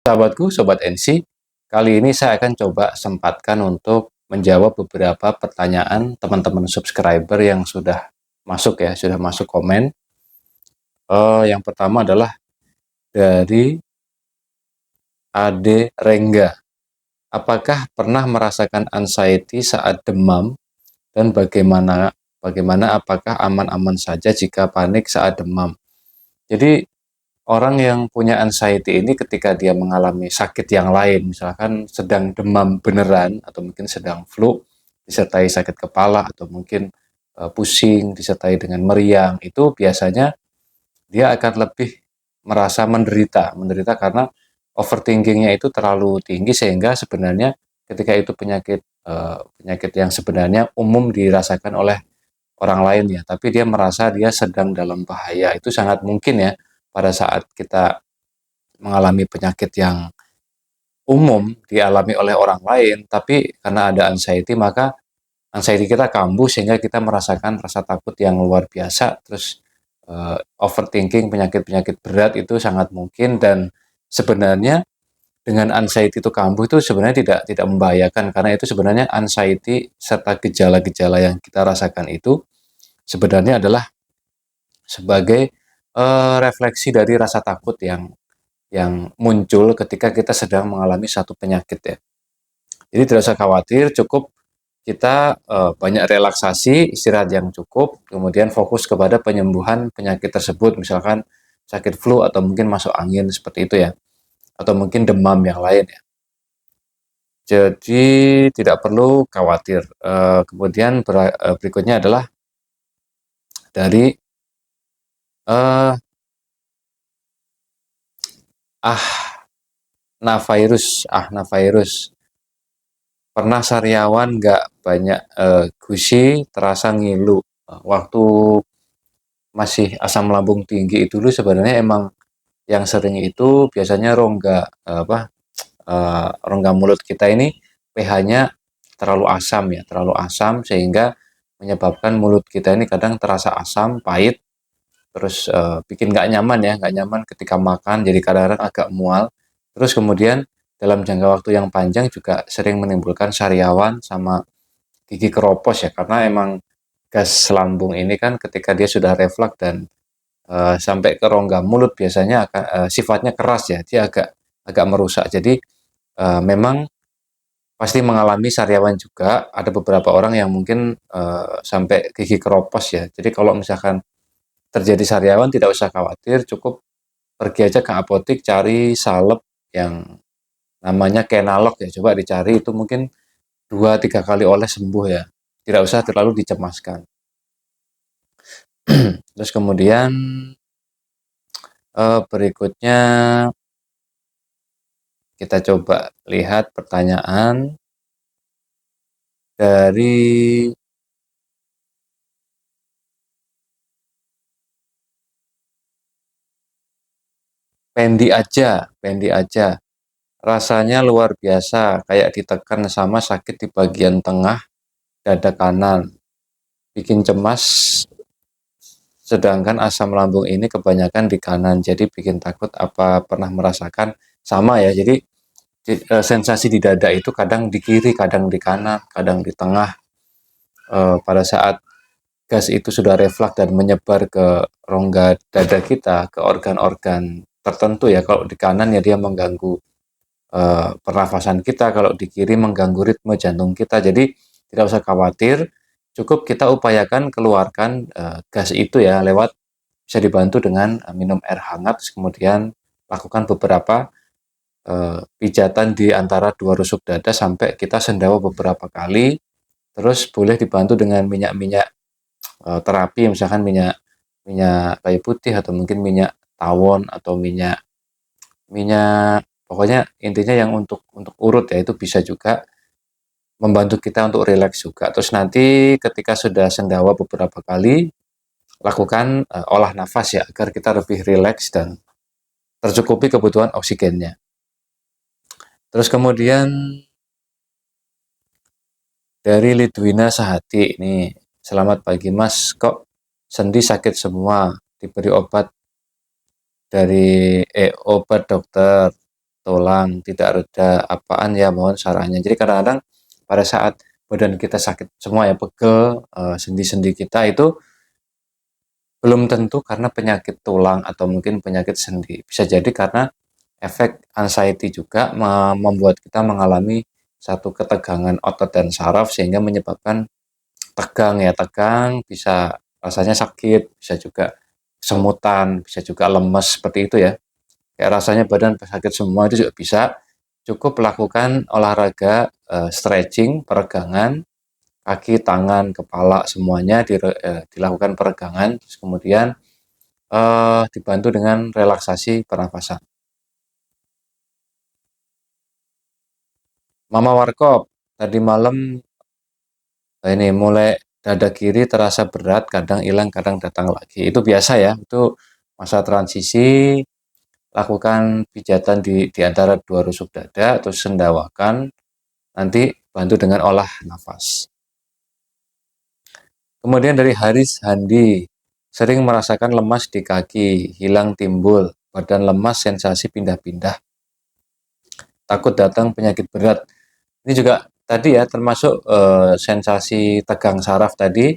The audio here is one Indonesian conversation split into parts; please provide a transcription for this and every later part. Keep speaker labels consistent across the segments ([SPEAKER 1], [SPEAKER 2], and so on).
[SPEAKER 1] Sahabatku, Sobat NC, kali ini saya akan coba sempatkan untuk menjawab beberapa pertanyaan teman-teman subscriber yang sudah masuk ya, sudah masuk komen. Yang pertama adalah dari Ade Rengga. Apakah pernah merasakan anxiety saat demam dan bagaimana apakah aman-aman saja jika panik saat demam? Jadi orang yang punya anxiety ini ketika dia mengalami sakit yang lain, misalkan sedang demam beneran atau mungkin sedang flu, disertai sakit kepala atau mungkin pusing, disertai dengan meriang, itu biasanya dia akan lebih merasa menderita karena overthinkingnya itu terlalu tinggi sehingga sebenarnya ketika itu penyakit yang sebenarnya umum dirasakan oleh orang lain ya, tapi dia merasa dia sedang dalam bahaya. Itu sangat mungkin ya pada saat kita mengalami penyakit yang umum dialami oleh orang lain, tapi karena ada anxiety maka anxiety kita kambuh sehingga kita merasakan rasa takut yang luar biasa. Terus overthinking, penyakit-penyakit berat itu sangat mungkin. Dan sebenarnya dengan anxiety itu kambuh itu sebenarnya tidak membahayakan, karena itu sebenarnya anxiety serta gejala-gejala yang kita rasakan itu sebenarnya adalah sebagai refleksi dari rasa takut yang muncul ketika kita sedang mengalami satu penyakit ya. Jadi tidak usah khawatir, cukup kita banyak relaksasi, istirahat yang cukup, kemudian fokus kepada penyembuhan penyakit tersebut, misalkan sakit flu atau mungkin masuk angin seperti itu ya, atau mungkin demam yang lain ya. Jadi tidak perlu khawatir. Kemudian berikutnya adalah dari uh, Navirus. Pernah sariawan nggak banyak gusi terasa ngilu. Waktu masih asam lambung tinggi itu dulu sebenarnya emang yang sering itu biasanya rongga mulut kita ini pH-nya terlalu asam ya, terlalu asam sehingga menyebabkan mulut kita ini kadang terasa asam, pahit, terus bikin nggak nyaman ya, nggak nyaman ketika makan, jadi kadang-kadang agak mual. Terus kemudian dalam jangka waktu yang panjang juga sering menimbulkan sariawan sama gigi keropos ya, karena emang gas lambung ini kan ketika dia sudah reflux dan sampai ke rongga mulut biasanya akan sifatnya keras ya, dia agak agak merusak. Jadi memang pasti mengalami sariawan juga. Ada beberapa orang yang mungkin sampai gigi keropos ya. Jadi kalau misalkan terjadi sariawan tidak usah khawatir, cukup pergi aja ke apotek cari salep yang namanya Kenalog ya. Coba dicari, itu mungkin 2-3 kali oleh sembuh ya. Tidak usah terlalu dicemaskan. Terus kemudian berikutnya kita coba lihat pertanyaan dari Pendi aja. Rasanya luar biasa, kayak ditekan sama sakit di bagian tengah dada kanan. Bikin cemas, sedangkan asam lambung ini kebanyakan di kanan. Jadi bikin takut. Apa pernah merasakan? Sama ya, jadi sensasi di dada itu kadang di kiri, kadang di kanan, kadang di tengah. Pada saat gas itu sudah reflux dan menyebar ke rongga dada kita, ke organ-organ tertentu ya. Kalau di kanan ya dia mengganggu pernafasan kita, kalau di kiri mengganggu ritme jantung kita. Jadi tidak usah khawatir, cukup kita upayakan keluarkan gas itu ya lewat, bisa dibantu dengan minum air hangat, kemudian lakukan beberapa pijatan di antara dua rusuk dada sampai kita sendawa beberapa kali. Terus boleh dibantu dengan minyak-minyak terapi, misalkan minyak minyak kayu putih atau mungkin minyak tawon atau minyak minyak pokoknya intinya yang untuk urut ya, itu bisa juga membantu kita untuk rileks juga. Terus nanti ketika sudah sendawa beberapa kali, lakukan olah nafas ya agar kita lebih rileks dan tercukupi kebutuhan oksigennya. Terus kemudian dari Lidwina Sahati ini, selamat pagi Mas, kok sendi sakit semua, diberi obat obat dokter, tulang, tidak reda, apaan ya, mohon sarannya. Jadi kadang-kadang pada saat badan kita sakit semua ya, pegel, sendi-sendi kita itu belum tentu karena penyakit tulang atau mungkin penyakit sendi. Bisa jadi karena efek anxiety juga membuat kita mengalami satu ketegangan otot dan saraf sehingga menyebabkan tegang ya, tegang bisa rasanya sakit, bisa juga semutan, bisa juga lemes seperti itu ya. Kayak rasanya badan sakit semua itu juga bisa. Cukup lakukan olahraga stretching, peregangan, kaki, tangan, kepala semuanya dilakukan peregangan, terus kemudian dibantu dengan relaksasi pernafasan. Mama Warkop, tadi malam ini mulai dada kiri terasa berat, kadang hilang, kadang datang lagi. Itu biasa ya, itu masa transisi. Lakukan pijatan di antara dua rusuk dada, terus sendawakan, nanti bantu dengan olah nafas. Kemudian dari Haris Handi, sering merasakan lemas di kaki, hilang timbul, badan lemas, sensasi pindah-pindah, takut datang penyakit berat. Ini juga tadi ya, termasuk sensasi tegang saraf tadi,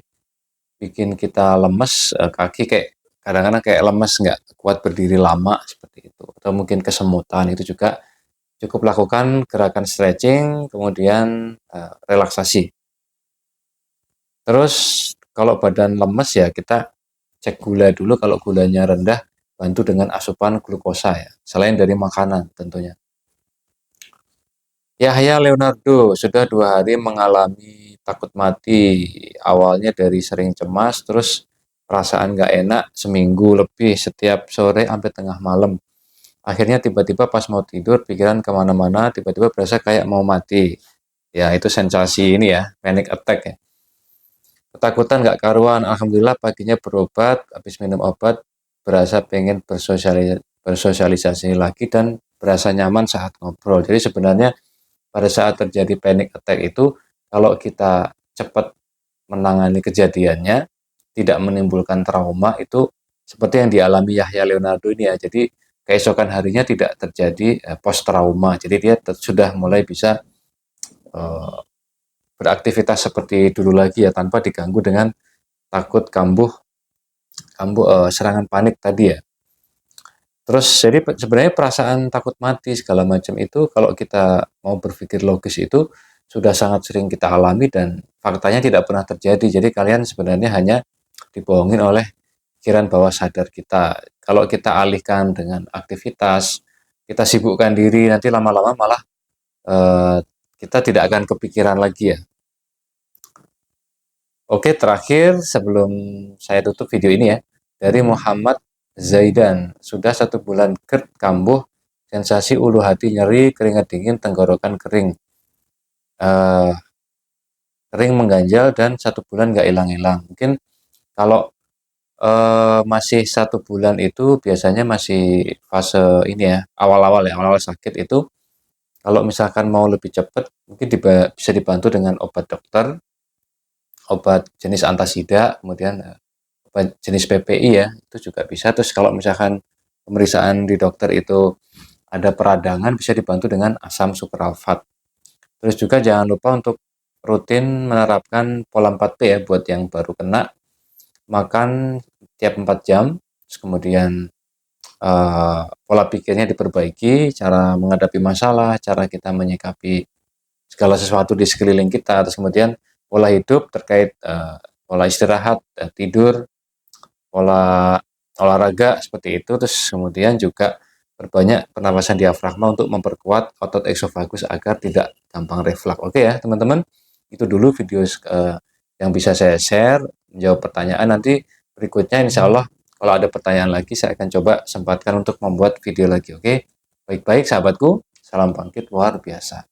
[SPEAKER 1] bikin kita lemes, kaki kayak kadang-kadang kayak lemes, nggak kuat berdiri lama seperti itu, atau mungkin kesemutan. Itu juga cukup lakukan gerakan stretching, kemudian relaksasi. Terus kalau badan lemes ya kita cek gula dulu, kalau gulanya rendah bantu dengan asupan glukosa ya, selain dari makanan tentunya. Yahya Leonardo sudah 2 hari mengalami takut mati, awalnya dari sering cemas, terus perasaan gak enak seminggu lebih, setiap sore sampai tengah malam. Akhirnya tiba-tiba pas mau tidur pikiran kemana-mana, tiba-tiba berasa kayak mau mati. Ya itu sensasi ini ya, panic attack ya. Ketakutan nggak karuan, alhamdulillah paginya berobat, habis minum obat, berasa pengen bersosialisasi lagi dan berasa nyaman saat ngobrol. Jadi sebenarnya pada saat terjadi panic attack itu, kalau kita cepat menangani kejadiannya, tidak menimbulkan trauma, itu seperti yang dialami Yahya Leonardo ini ya. Jadi keesokan harinya tidak terjadi post trauma. Jadi dia sudah mulai bisa eh, beraktivitas seperti dulu lagi ya, tanpa diganggu dengan takut kambuh kambuh serangan panik tadi ya. Terus jadi sebenarnya perasaan takut mati segala macam itu kalau kita mau berpikir logis itu sudah sangat sering kita alami dan faktanya tidak pernah terjadi. Jadi kalian sebenarnya hanya dibohongin oleh pikiran bawah sadar kita. Kalau kita alihkan dengan aktivitas, kita sibukkan diri, nanti lama-lama malah eh, kita tidak akan kepikiran lagi ya. Oke, terakhir sebelum saya tutup video ini ya, dari Muhammad Zaidan, sudah 1 bulan GERD kambuh, sensasi ulu hati nyeri, keringat dingin, tenggorokan kering, eh, kering mengganjal dan 1 bulan nggak hilang-hilang. Mungkin kalau masih 1 bulan itu biasanya masih fase ini ya, awal-awal ya, awal-awal sakit itu. Kalau misalkan mau lebih cepat, mungkin bisa dibantu dengan obat dokter, obat jenis antasida, kemudian obat jenis PPI ya, itu juga bisa. Terus kalau misalkan pemeriksaan di dokter itu ada peradangan, bisa dibantu dengan asam supralfat. Terus juga jangan lupa untuk rutin menerapkan pola 4P ya, buat yang baru kena, makan tiap 4 jam, terus kemudian pola pikirnya diperbaiki, cara menghadapi masalah, cara kita menyikapi segala sesuatu di sekeliling kita, terus kemudian pola hidup terkait pola istirahat, tidur, pola olahraga seperti itu, terus kemudian juga perbanyak pernapasan diafragma untuk memperkuat otot eksofagus agar tidak gampang refleks. Oke ya teman-teman, itu dulu video yang bisa saya share, menjawab pertanyaan. Nanti berikutnya insya Allah kalau ada pertanyaan lagi saya akan coba sempatkan untuk membuat video lagi. Oke, baik-baik sahabatku, salam bangkit luar biasa.